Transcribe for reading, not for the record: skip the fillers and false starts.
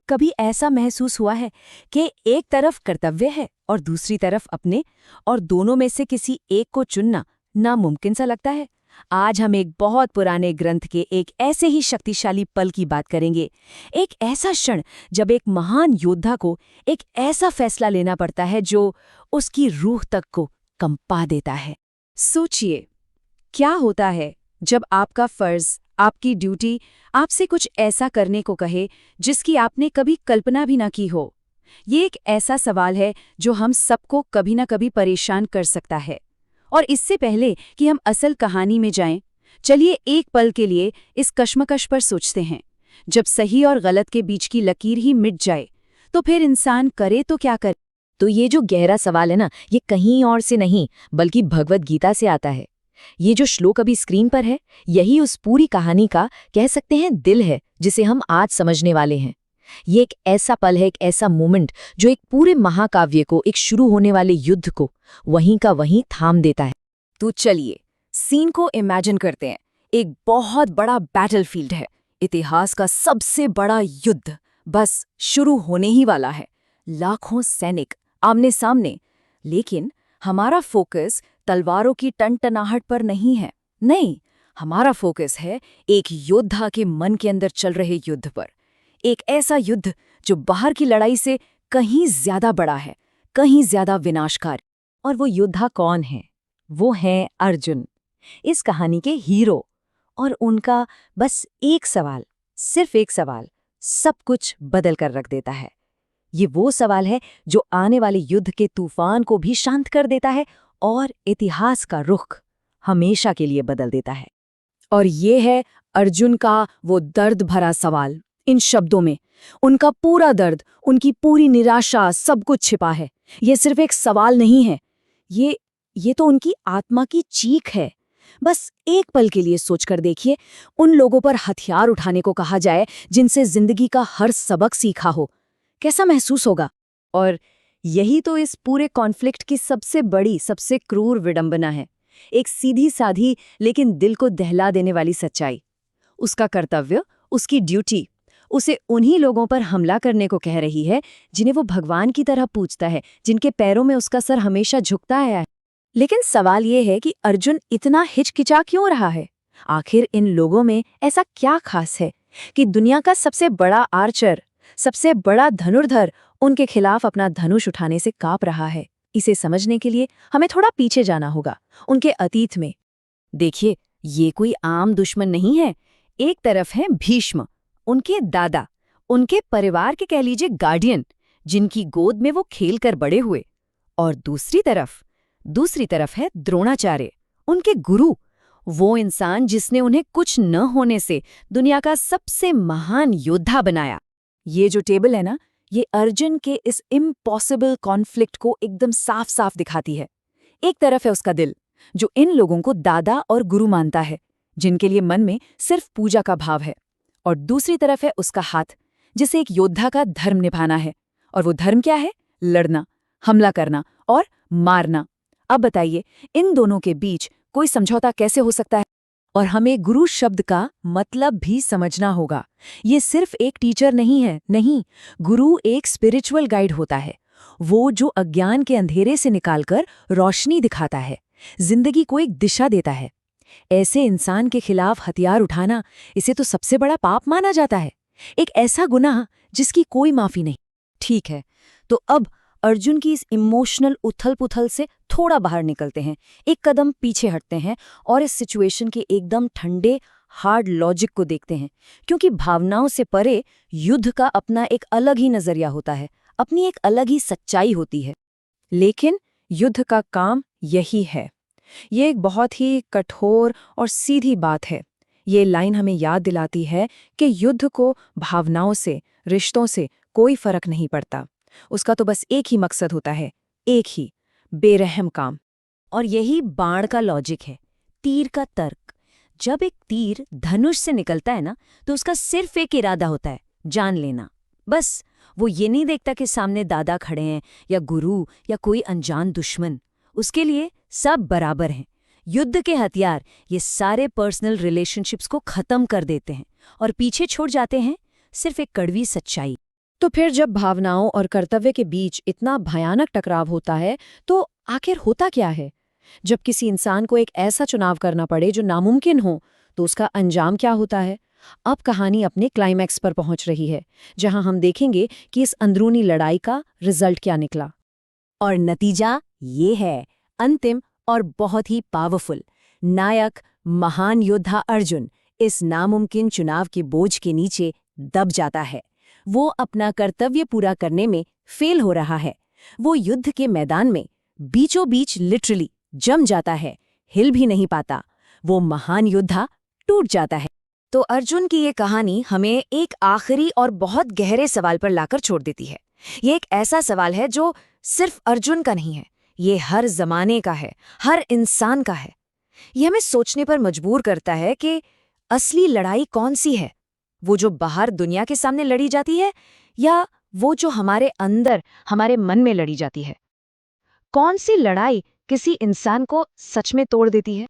कभी ऐसा महसूस हुआ है कि एक तरफ कर्तव्य है और दूसरी तरफ अपने, और दोनों में से किसी एक को चुनना नामुमकिन सा लगता है? आज हम एक बहुत पुराने ग्रंथ के एक ऐसे ही शक्तिशाली पल की बात करेंगे। एक ऐसा क्षण जब एक महान योद्धा को एक ऐसा फैसला लेना पड़ता है जो उसकी रूह तक को कंपा देता है। सोचिए, क्या होता है जब आपका फर्ज, आपकी ड्यूटी आपसे कुछ ऐसा करने को कहे जिसकी आपने कभी कल्पना भी न की हो? ये एक ऐसा सवाल है जो हम सबको कभी न कभी परेशान कर सकता है। और इससे पहले कि हम असल कहानी में जाएं, चलिए एक पल के लिए इस कश्मकश पर सोचते हैं। जब सही और गलत के बीच की लकीर ही मिट जाए, तो फिर इंसान करे तो क्या करे? तो ये जो गहरा सवाल है ना, ये कहीं और से नहीं बल्कि भगवद गीता से आता है। ये जो श्लोक अभी स्क्रीन पर है, यही उस पूरी कहानी का, कह सकते हैं, दिल है जिसे हम आज समझने वाले हैं। ये एक ऐसा पल है, एक ऐसा मोमेंट जो एक पूरे महाकाव्य को, एक शुरू होने वाले युद्ध को वहीं का वहीं थाम देता है। तो चलिए सीन को इमेजिन करते हैं। एक बहुत बड़ा बैटलफील्ड है, इतिहास का सबसे बड़ा युद्ध बस शुरू होने ही वाला है। लाखों सैनिक आमने सामने, लेकिन हमारा फोकस तलवारों की टनटनाहट पर नहीं है। नहीं, हमारा फोकस है एक योद्धा के मन के अंदर चल रहे युद्ध पर। एक ऐसा युद्ध जो बाहर की लड़ाई से कहीं ज्यादा बड़ा है, कहीं ज्यादा विनाशकारी। और वो योद्धा कौन है? वो है अर्जुन, इस कहानी के हीरो। और उनका बस एक सवाल, सिर्फ एक सवाल, सब कुछ बदल कर रख देता है। ये वो सवाल है जो आने वाले युद्ध के तूफान को भी शांत कर देता है और इतिहास का रुख हमेशा के लिए बदल देता है। और ये है अर्जुन का वो दर्द भरा सवाल। इन शब्दों में उनका पूरा दर्द, उनकी पूरी निराशा, सब कुछ छिपा है। ये सिर्फ एक सवाल नहीं है, ये तो उनकी आत्मा की चीख है। बस एक पल के लिए सोचकर देखिए, उन लोगों पर हथियार उठाने को कहा जाए जिनसे जिंदगी का हर सबक सीखा हो, कैसा महसूस होगा? और यही तो इस पूरे कॉन्फ्लिक्ट की सबसे बड़ी, सबसे क्रूर विडंबना है। एक सीधी साधी लेकिन दिल को दहला देने वाली सच्चाई। उसका कर्तव्य, उसकी ड्यूटी उसे उन्हीं लोगों पर हमला करने को कह रही है जिन्हें वो भगवान की तरह पूजता है, जिनके पैरों में उसका सर हमेशा झुकता आया है। लेकिन सवाल ये है कि अर्जुन इतना हिचकिचा क्यों रहा है? आखिर इन लोगों में ऐसा क्या खास है कि दुनिया का सबसे बड़ा आर्चर, सबसे बड़ा धनुर्धर उनके खिलाफ अपना धनुष उठाने से कांप रहा है? इसे समझने के लिए हमें थोड़ा पीछे जाना होगा, उनके अतीत में। देखिए, ये कोई आम दुश्मन नहीं है। एक तरफ है भीष्म, उनके दादा, उनके परिवार के, कह लीजिए, गार्डियन, जिनकी गोद में वो खेल कर बड़े हुए। और दूसरी तरफ है द्रोणाचार्य, उनके गुरु, वो इंसान जिसने उन्हें कुछ न होने से दुनिया का सबसे महान योद्धा बनाया। ये जो टेबल है ना, ये अर्जुन के इस इम्पॉसिबल कॉन्फ्लिक्ट को एकदम साफ साफ दिखाती है। एक तरफ है उसका दिल, जो इन लोगों को दादा और गुरु मानता है, जिनके लिए मन में सिर्फ पूजा का भाव है। और दूसरी तरफ है उसका हाथ, जिसे एक योद्धा का धर्म निभाना है। और वो धर्म क्या है? लड़ना, हमला करना और मारना। अब बताइए, इन दोनों के बीच कोई समझौता कैसे हो सकता है? और हमें गुरु शब्द का मतलब भी समझना होगा। ये सिर्फ एक टीचर नहीं है, नहीं, गुरु एक स्पिरिचुअल गाइड होता है। वो जो अज्ञान के अंधेरे से निकालकर रोशनी दिखाता है, जिंदगी को एक दिशा देता है। ऐसे इंसान के खिलाफ हथियार उठाना, इसे तो सबसे बड़ा पाप माना जाता है, एक ऐसा गुनाह जिसकी कोई माफी नहीं। ठीक है, तो अब अर्जुन की इस इमोशनल उथल-पुथल से थोड़ा बाहर निकलते हैं, एक कदम पीछे हटते हैं और इस सिचुएशन के एकदम ठंडे, हार्ड लॉजिक को देखते हैं। क्योंकि भावनाओं से परे युद्ध का अपना एक अलग ही नजरिया होता है, अपनी एक अलग ही सच्चाई होती है। लेकिन युद्ध का काम यही है। ये एक बहुत ही कठोर और सीधी बात है। ये लाइन हमें याद दिलाती है कि युद्ध को भावनाओं से, रिश्तों से कोई फर्क नहीं पड़ता। उसका तो बस एक ही मकसद होता है, एक ही, बेरहम काम। और यही बाण का लॉजिक है, तीर का तर्क। जब एक तीर धनुष से निकलता है ना, तो उसका सिर्फ एक इरादा होता है, जान लेना। बस वो ये नहीं देखता कि सामने दादा खड़े हैं या गुरु या कोई अनजान दुश्मन। उसके लिए सब बराबर हैं। युद्ध के हथियार ये सारे पर्सनल रिलेशनशिप्स को खत्म कर देते हैं और पीछे छोड़ जाते हैं सिर्फ एक कड़वी सच्चाई। तो फिर जब भावनाओं और कर्तव्य के बीच इतना भयानक टकराव होता है तो आखिर होता क्या है? जब किसी इंसान को एक ऐसा चुनाव करना पड़े जो नामुमकिन हो तो उसका अंजाम क्या होता है? अब कहानी अपने क्लाइमैक्स पर पहुंच रही है, जहां हम देखेंगे कि इस अंदरूनी लड़ाई का रिजल्ट क्या निकला। और नतीजा ये है, अंतिम और बहुत ही पावरफुल। नायक महान योद्धा अर्जुन इस नामुमकिन चुनाव के बोझ के नीचे दब जाता है। वो अपना कर्तव्य पूरा करने में फेल हो रहा है। वो युद्ध के मैदान में बीचों बीच लिटरली जम जाता है, हिल भी नहीं पाता। वो महान योद्धा टूट जाता है। तो अर्जुन की ये कहानी हमें एक आखिरी और बहुत गहरे सवाल पर लाकर छोड़ देती है। ये एक ऐसा सवाल है जो सिर्फ अर्जुन का नहीं है, ये हर जमाने का है, हर इंसान का है। ये हमें सोचने पर मजबूर करता है कि असली लड़ाई कौन सी है, वो जो बाहर दुनिया के सामने लड़ी जाती है या वो जो हमारे अंदर हमारे मन में लड़ी जाती है। कौन सी लड़ाई किसी इंसान को सच में तोड़ देती है?